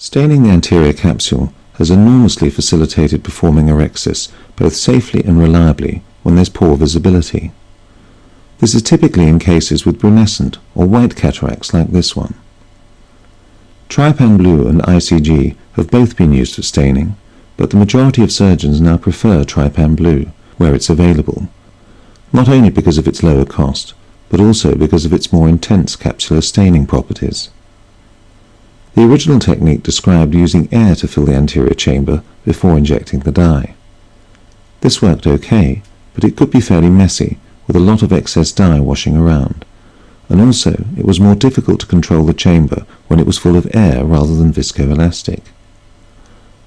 Staining the anterior capsule has enormously facilitated performing orexis both safely and reliably when there's poor visibility. This is typically in cases with brunescent or white cataracts like this one. Trypan blue and ICG have both been used for staining, but the majority of surgeons now prefer Trypan blue where it's available, not only because of its lower cost, but also because of its more intense capsular staining properties. The original technique described using air to fill the anterior chamber before injecting the dye. This worked okay, but it could be fairly messy with a lot of excess dye washing around, and also it was more difficult to control the chamber when it was full of air rather than viscoelastic.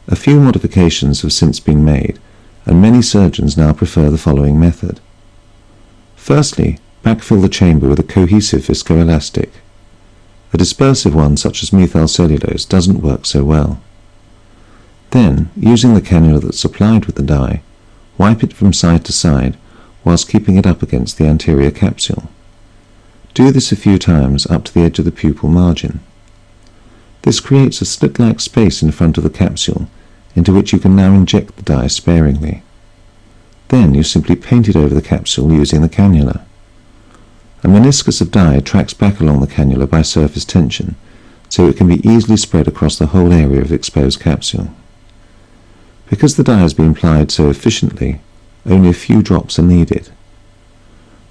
A few modifications have since been made, and many surgeons now prefer the following method. Firstly, backfill the chamber with a cohesive viscoelastic. A dispersive one such as methyl cellulose doesn't work so well. Then, using the cannula that's supplied with the dye, wipe it from side to side whilst keeping it up against the anterior capsule. Do this a few times up to the edge of the pupil margin. This creates a slit-like space in front of the capsule into which you can now inject the dye sparingly. Then you simply paint it over the capsule using the cannula. A meniscus of dye tracks back along the cannula by surface tension, so it can be easily spread across the whole area of exposed capsule. Because the dye has been applied so efficiently, only a few drops are needed.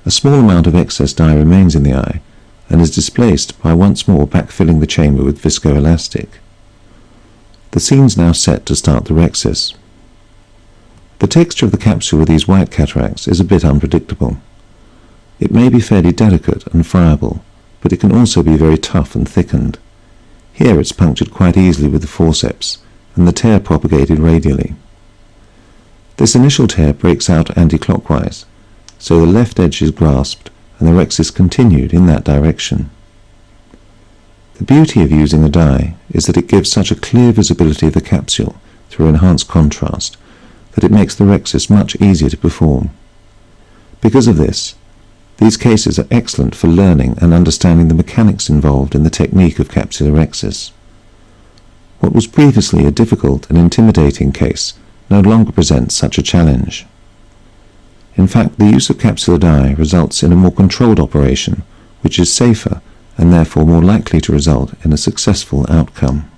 A small amount of excess dye remains in the eye and is displaced by once more backfilling the chamber with viscoelastic. The scene's now set to start the rhexis. The texture of the capsule with these white cataracts is a bit unpredictable. It may be fairly delicate and friable, but it can also be very tough and thickened. Here it's punctured quite easily with the forceps, and the tear propagated radially. This initial tear breaks out anti-clockwise, so the left edge is grasped and the rhexis continued in that direction. The beauty of using a dye is that it gives such a clear visibility of the capsule through enhanced contrast that it makes the rhexis much easier to perform. Because of this, these cases are excellent for learning and understanding the mechanics involved in the technique of capsulorhexis. What was previously a difficult and intimidating case no longer presents such a challenge. In fact, the use of capsular dye results in a more controlled operation, which is safer and therefore more likely to result in a successful outcome.